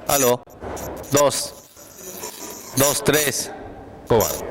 Aló. Dos. Dos, tres. Cobar.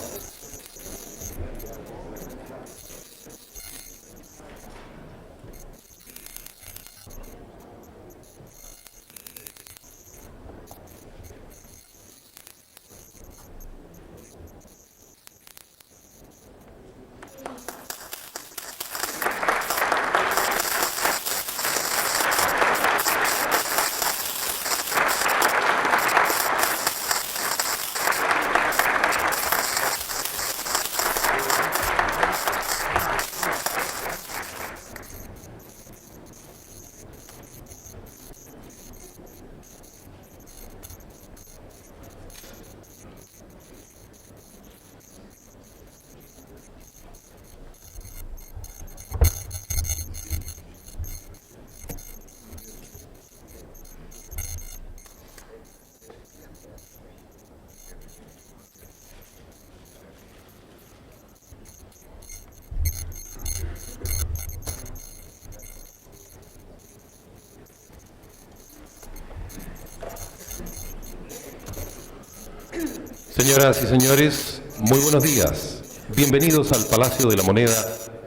Señoras y señores, muy buenos días. Bienvenidos al Palacio de la Moneda,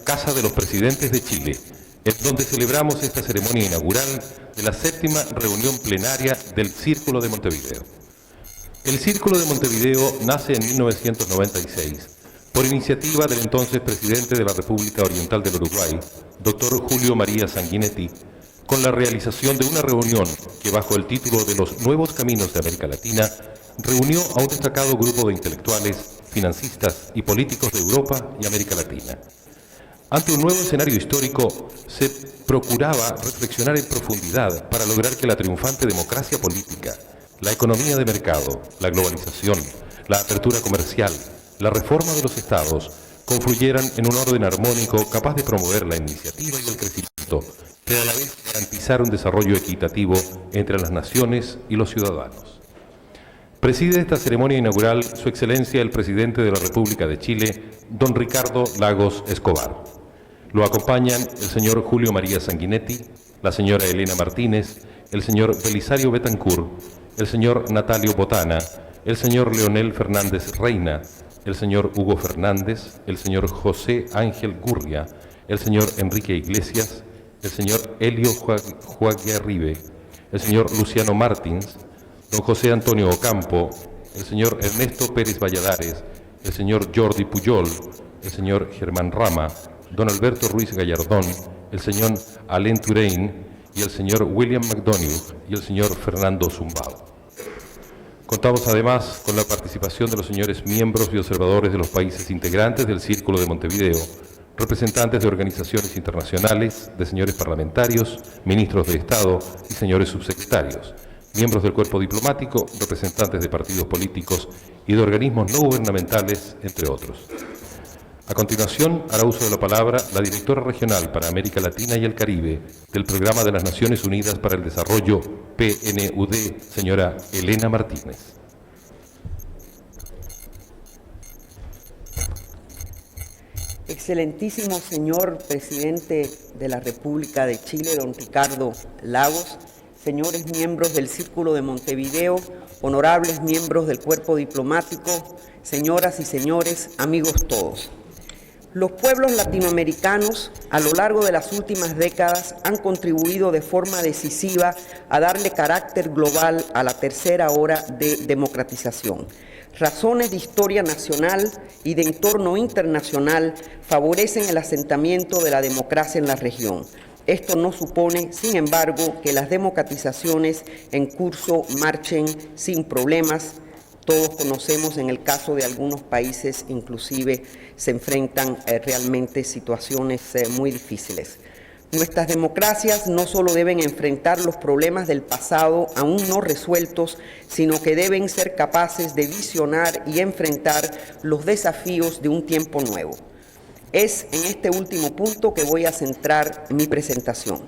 Casa de los Presidentes de Chile, en donde celebramos esta ceremonia inaugural de la 7ª reunión plenaria del Círculo de Montevideo. El Círculo de Montevideo nace en 1996 por iniciativa del entonces presidente de la República Oriental del Uruguay, doctor Julio María Sanguinetti, con la realización de una reunión que, bajo el título de Los Nuevos Caminos de América Latina, reunió a un destacado grupo de intelectuales, financistas y políticos de Europa y América Latina. Ante un nuevo escenario histórico, se procuraba reflexionar en profundidad para lograr que la triunfante democracia política, la economía de mercado, la globalización, la apertura comercial, la reforma de los estados, confluyeran en un orden armónico capaz de promover la iniciativa y el crecimiento, pero a la vez garantizar un desarrollo equitativo entre las naciones y los ciudadanos. Preside esta ceremonia inaugural Su Excelencia el Presidente de la República de Chile, don Ricardo Lagos Escobar. Lo acompañan el señor Julio María Sanguinetti, la señora Elena Martínez, el señor Belisario Betancourt, el señor Natalio Botana, el señor Leonel Fernández Reina, el señor Hugo Fernández, el señor José Ángel Gurria, el señor Enrique Iglesias, el señor Helio Juaguerribe, el señor Luciano Martins, don José Antonio Ocampo, el señor Ernesto Pérez Valladares, el señor Jordi Pujol, el señor Germán Rama, don Alberto Ruiz Gallardón, el señor Alain Touraine y el señor William McDonough y el señor Fernando Zumbao. Contamos además con la participación de los señores miembros y observadores de los países integrantes del Círculo de Montevideo, representantes de organizaciones internacionales, de señores parlamentarios, ministros de Estado y señores subsecretarios, miembros del cuerpo diplomático, representantes de partidos políticos y de organismos no gubernamentales, entre otros. A continuación, hará uso de la palabra la directora regional para América Latina y el Caribe del Programa de las Naciones Unidas para el Desarrollo, PNUD, señora Elena Martínez. Excelentísimo señor Presidente de la República de Chile, don Ricardo Lagos, señores miembros del Círculo de Montevideo, honorables miembros del cuerpo diplomático, señoras y señores, amigos todos. Los pueblos latinoamericanos a lo largo de las últimas décadas han contribuido de forma decisiva a darle carácter global a la tercera hora de democratización. Razones de historia nacional y de entorno internacional favorecen el asentamiento de la democracia en la región. Esto no supone, sin embargo, que las democratizaciones en curso marchen sin problemas. Todos conocemos en el caso de algunos países, inclusive se enfrentan realmente situaciones muy difíciles. Nuestras democracias no solo deben enfrentar los problemas del pasado aún no resueltos, sino que deben ser capaces de visionar y enfrentar los desafíos de un tiempo nuevo. Es en este último punto que voy a centrar mi presentación.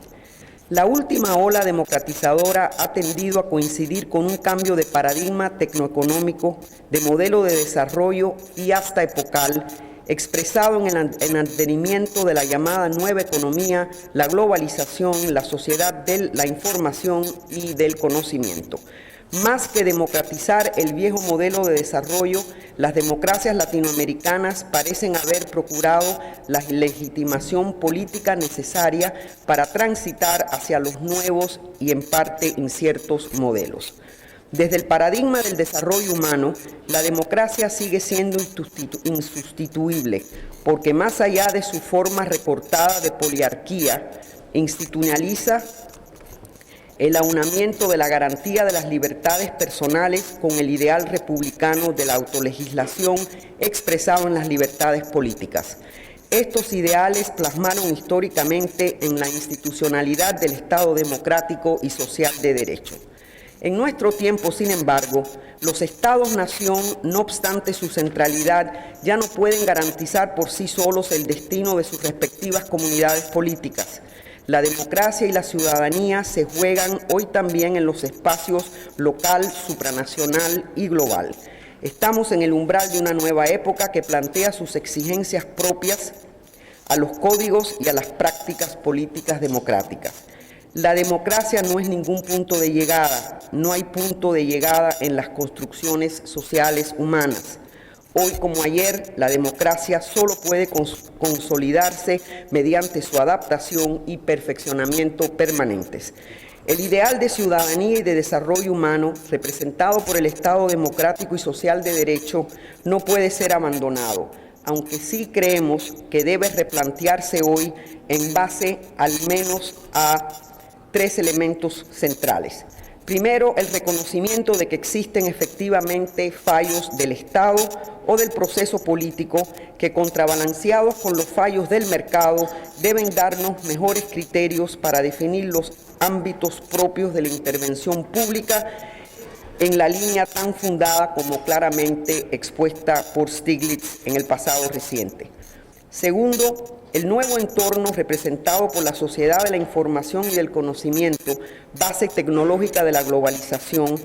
La última ola democratizadora ha tendido a coincidir con un cambio de paradigma tecnoeconómico, de modelo de desarrollo y hasta epocal, expresado en el advenimiento de la llamada nueva economía, la globalización, la sociedad de la información y del conocimiento. Más que democratizar el viejo modelo de desarrollo, las democracias latinoamericanas parecen haber procurado la legitimación política necesaria para transitar hacia los nuevos y en parte inciertos modelos. Desde el paradigma del desarrollo humano, la democracia sigue siendo insustituible, porque más allá de su forma recortada de poliarquía, institucionaliza el aunamiento de la garantía de las libertades personales con el ideal republicano de la autolegislación expresado en las libertades políticas. Estos ideales plasmaron históricamente en la institucionalidad del Estado democrático y social de derecho. En nuestro tiempo, sin embargo, los Estados-nación, no obstante su centralidad, ya no pueden garantizar por sí solos el destino de sus respectivas comunidades políticas. La democracia y la ciudadanía se juegan hoy también en los espacios local, supranacional y global. Estamos en el umbral de una nueva época que plantea sus exigencias propias a los códigos y a las prácticas políticas democráticas. La democracia no es ningún punto de llegada, no hay punto de llegada en las construcciones sociales humanas. Hoy como ayer, la democracia solo puede consolidarse mediante su adaptación y perfeccionamiento permanentes. El ideal de ciudadanía y de desarrollo humano, representado por el Estado democrático y social de derecho, no puede ser abandonado, aunque sí creemos que debe replantearse hoy en base al menos a 3 elementos centrales. Primero, el reconocimiento de que existen efectivamente fallos del Estado o del proceso político que, contrabalanceados con los fallos del mercado, deben darnos mejores criterios para definir los ámbitos propios de la intervención pública en la línea tan fundada como claramente expuesta por Stiglitz en el pasado reciente. Segundo, el nuevo entorno representado por la sociedad de la información y del conocimiento, base tecnológica de la globalización,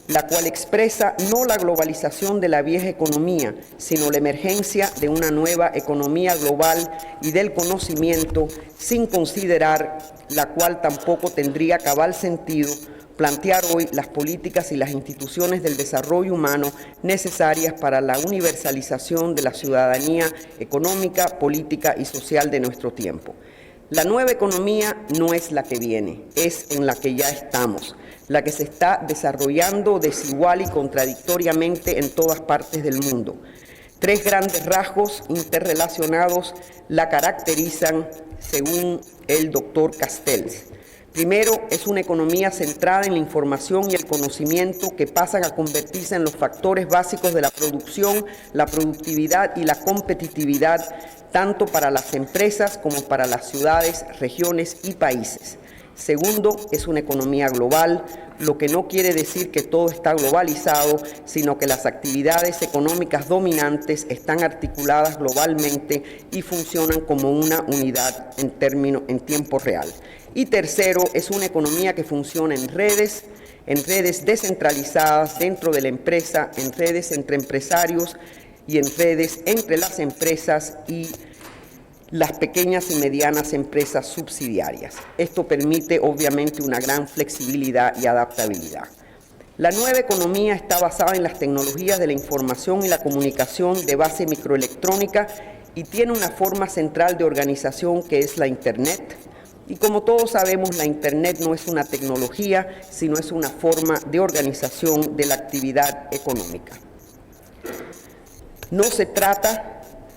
la cual expresa no la globalización de la vieja economía, sino la emergencia de una nueva economía global y del conocimiento, sin considerar la cual tampoco tendría cabal sentido plantear hoy las políticas y las instituciones del desarrollo humano necesarias para la universalización de la ciudadanía económica, política y social de nuestro tiempo. La nueva economía no es la que viene, es en la que ya estamos, la que se está desarrollando desigual y contradictoriamente en todas partes del mundo. 3 grandes rasgos interrelacionados la caracterizan según el doctor Castells. Primero, es una economía centrada en la información y el conocimiento que pasan a convertirse en los factores básicos de la producción, la productividad y la competitividad, tanto para las empresas como para las ciudades, regiones y países. Segundo, es una economía global, lo que no quiere decir que todo está globalizado, sino que las actividades económicas dominantes están articuladas globalmente y funcionan como una unidad en tiempo real. Y tercero, es una economía que funciona en redes descentralizadas dentro de la empresa, en redes entre empresarios y en redes entre las empresas y las pequeñas y medianas empresas subsidiarias. Esto permite obviamente una gran flexibilidad y adaptabilidad. La nueva economía está basada en las tecnologías de la información y la comunicación de base microelectrónica y tiene una forma central de organización que es la Internet. Y como todos sabemos, la Internet no es una tecnología, sino es una forma de organización de la actividad económica. No se trata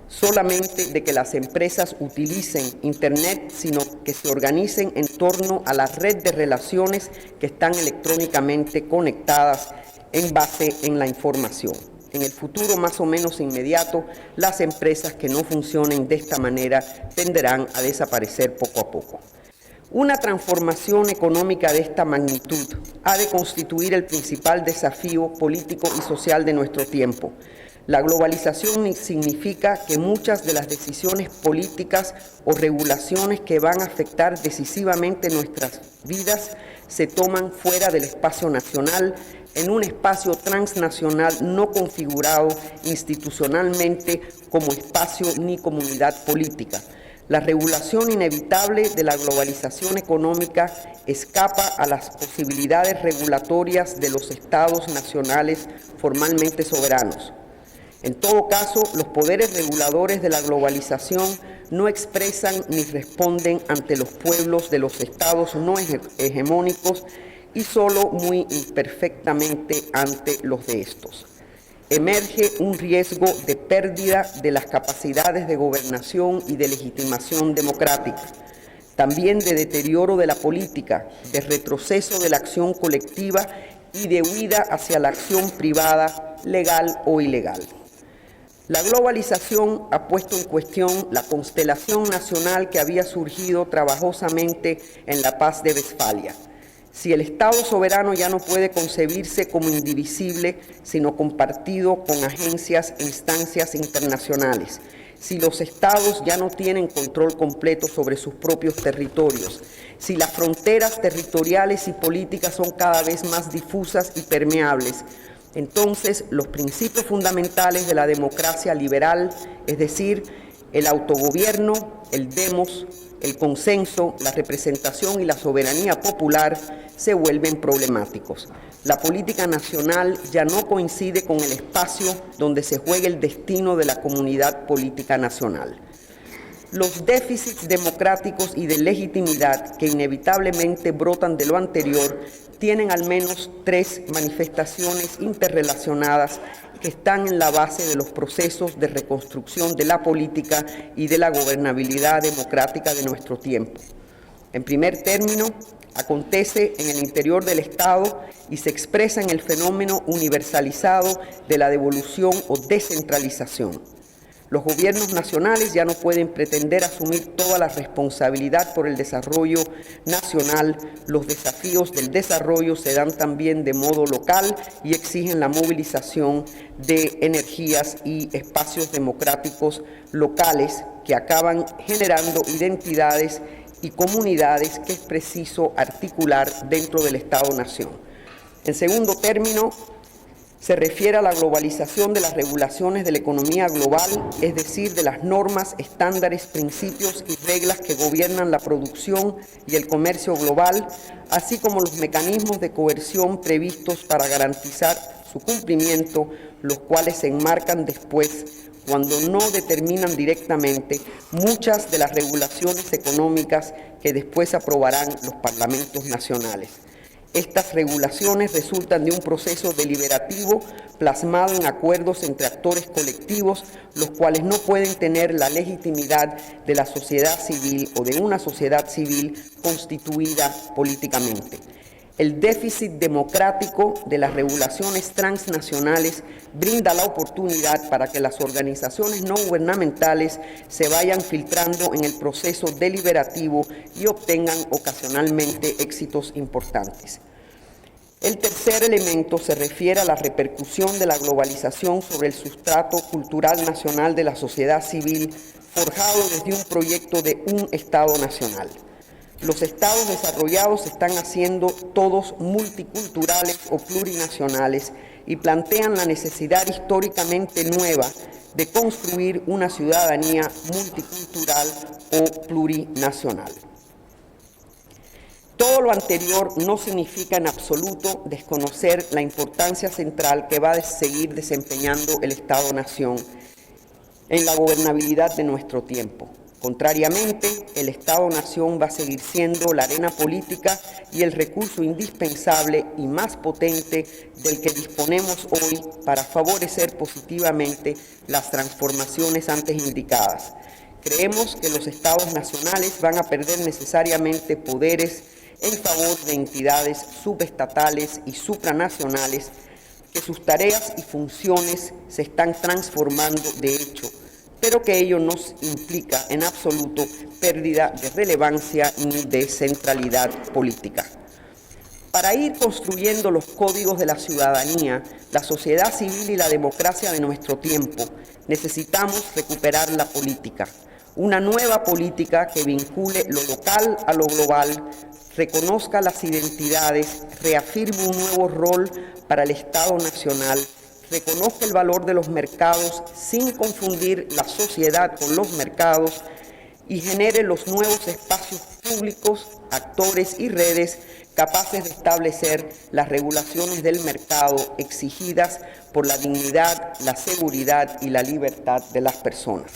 solamente de que las empresas utilicen Internet, sino que se organicen en torno a la red de relaciones que están electrónicamente conectadas en base en la información. En el futuro más o menos inmediato, las empresas que no funcionen de esta manera tenderán a desaparecer poco a poco. Una transformación económica de esta magnitud ha de constituir el principal desafío político y social de nuestro tiempo. La globalización significa que muchas de las decisiones políticas o regulaciones que van a afectar decisivamente nuestras vidas se toman fuera del espacio nacional, en un espacio transnacional no configurado institucionalmente como espacio ni comunidad política. La regulación inevitable de la globalización económica escapa a las posibilidades regulatorias de los estados nacionales formalmente soberanos. En todo caso, los poderes reguladores de la globalización no expresan ni responden ante los pueblos de los estados no hegemónicos y solo muy imperfectamente ante los de estos. Emerge un riesgo de pérdida de las capacidades de gobernación y de legitimación democrática, también de deterioro de la política, de retroceso de la acción colectiva y de huida hacia la acción privada, legal o ilegal. La globalización ha puesto en cuestión la constelación nacional que había surgido trabajosamente en la Paz de Westfalia. Si el Estado soberano ya no puede concebirse como indivisible, sino compartido con agencias e instancias internacionales, si los Estados ya no tienen control completo sobre sus propios territorios, si las fronteras territoriales y políticas son cada vez más difusas y permeables, entonces los principios fundamentales de la democracia liberal, es decir, el autogobierno, el demos, el consenso, la representación y la soberanía popular se vuelven problemáticos. La política nacional ya no coincide con el espacio donde se juega el destino de la comunidad política nacional. Los déficits democráticos y de legitimidad que inevitablemente brotan de lo anterior tienen al menos tres manifestaciones interrelacionadas que están en la base de los procesos de reconstrucción de la política y de la gobernabilidad democrática de nuestro tiempo. En primer término, acontece en el interior del Estado y se expresa en el fenómeno universalizado de la devolución o descentralización. Los gobiernos nacionales ya no pueden pretender asumir toda la responsabilidad por el desarrollo nacional. Los desafíos del desarrollo se dan también de modo local y exigen la movilización de energías y espacios democráticos locales que acaban generando identidades y comunidades que es preciso articular dentro del Estado-nación. En segundo término, se refiere a la globalización de las regulaciones de la economía global, es decir, de las normas, estándares, principios y reglas que gobiernan la producción y el comercio global, así como los mecanismos de coerción previstos para garantizar su cumplimiento, los cuales se enmarcan después, cuando no determinan directamente, muchas de las regulaciones económicas que después aprobarán los parlamentos nacionales. Estas regulaciones resultan de un proceso deliberativo plasmado en acuerdos entre actores colectivos, los cuales no pueden tener la legitimidad de la sociedad civil o de una sociedad civil constituida políticamente. El déficit democrático de las regulaciones transnacionales brinda la oportunidad para que las organizaciones no gubernamentales se vayan filtrando en el proceso deliberativo y obtengan ocasionalmente éxitos importantes. El tercer elemento se refiere a la repercusión de la globalización sobre el sustrato cultural nacional de la sociedad civil forjado desde un proyecto de un Estado nacional. Los estados desarrollados se están haciendo todos multiculturales o plurinacionales y plantean la necesidad históricamente nueva de construir una ciudadanía multicultural o plurinacional. Todo lo anterior no significa en absoluto desconocer la importancia central que va a seguir desempeñando el Estado-nación en la gobernabilidad de nuestro tiempo. Contrariamente, el Estado-nación va a seguir siendo la arena política y el recurso indispensable y más potente del que disponemos hoy para favorecer positivamente las transformaciones antes indicadas. Creemos que los Estados nacionales van a perder necesariamente poderes en favor de entidades subestatales y supranacionales, que sus tareas y funciones se están transformando de hecho, pero que ello no implica en absoluto pérdida de relevancia ni de centralidad política. Para ir construyendo los códigos de la ciudadanía, la sociedad civil y la democracia de nuestro tiempo, necesitamos recuperar la política, una nueva política que vincule lo local a lo global, reconozca las identidades, reafirme un nuevo rol para el Estado nacional, reconozca el valor de los mercados sin confundir la sociedad con los mercados, y genere los nuevos espacios públicos, actores y redes capaces de establecer las regulaciones del mercado exigidas por la dignidad, la seguridad y la libertad de las personas.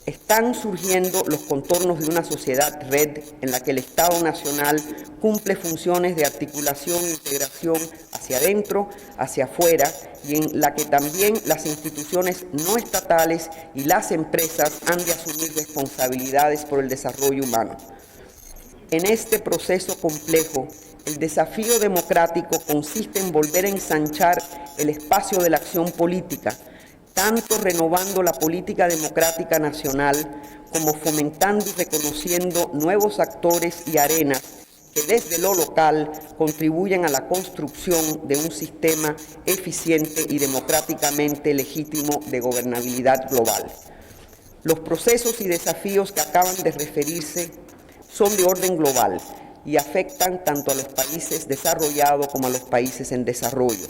Están surgiendo los contornos de una sociedad red en la que el Estado Nacional cumple funciones de articulación e integración hacia adentro, hacia afuera, y en la que también las instituciones no estatales y las empresas han de asumir responsabilidades por el desarrollo humano. En este proceso complejo, el desafío democrático consiste en volver a ensanchar el espacio de la acción política, tanto renovando la política democrática nacional como fomentando y reconociendo nuevos actores y arenas que desde lo local contribuyen a la construcción de un sistema eficiente y democráticamente legítimo de gobernabilidad global. Los procesos y desafíos que acaban de referirse son de orden global y afectan tanto a los países desarrollados como a los países en desarrollo.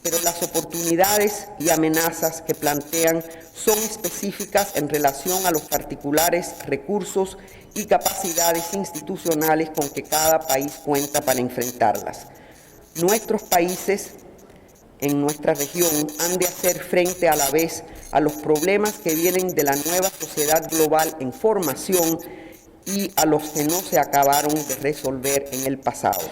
Pero las oportunidades y amenazas que plantean son específicas en relación a los particulares recursos y capacidades institucionales con que cada país cuenta para enfrentarlas. Nuestros países en nuestra región han de hacer frente a la vez a los problemas que vienen de la nueva sociedad global en formación y a los que no se acabaron de resolver en el pasado.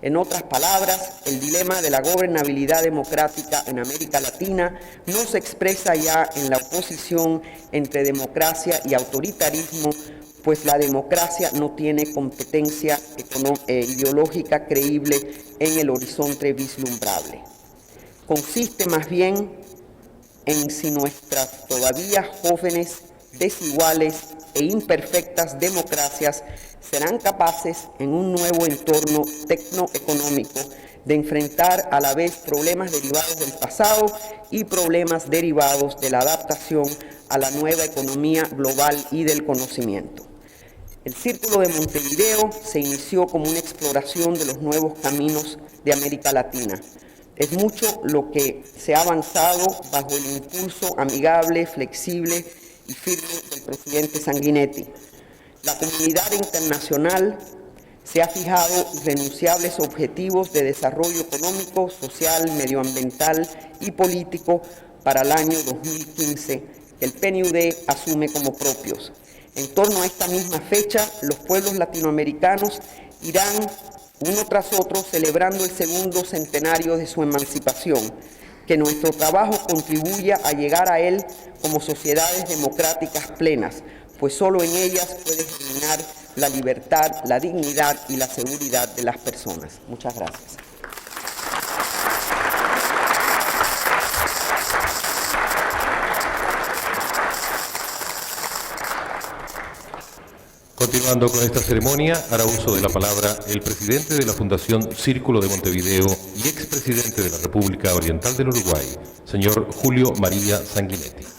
En otras palabras, el dilema de la gobernabilidad democrática en América Latina no se expresa ya en la oposición entre democracia y autoritarismo, pues la democracia no tiene competencia ideológica creíble en el horizonte vislumbrable. Consiste más bien en si nuestras todavía jóvenes, desiguales e imperfectas democracias serán capaces, en un nuevo entorno tecnoeconómico, de enfrentar a la vez problemas derivados del pasado y problemas derivados de la adaptación a la nueva economía global y del conocimiento. El Círculo de Montevideo se inició como una exploración de los nuevos caminos de América Latina. Es mucho lo que se ha avanzado bajo el impulso amigable, flexible y firme del presidente Sanguinetti. La comunidad internacional se ha fijado irrenunciables objetivos de desarrollo económico, social, medioambiental y político para el año 2015, que el PNUD asume como propios. En torno a esta misma fecha, los pueblos latinoamericanos irán uno tras otro celebrando el segundo centenario de su emancipación. Que nuestro trabajo contribuya a llegar a él como sociedades democráticas plenas, pues solo en ellas puede germinar la libertad, la dignidad y la seguridad de las personas. Muchas gracias. Continuando con esta ceremonia, hará uso de la palabra el presidente de la Fundación Círculo de Montevideo y expresidente de la República Oriental del Uruguay, señor Julio María Sanguinetti.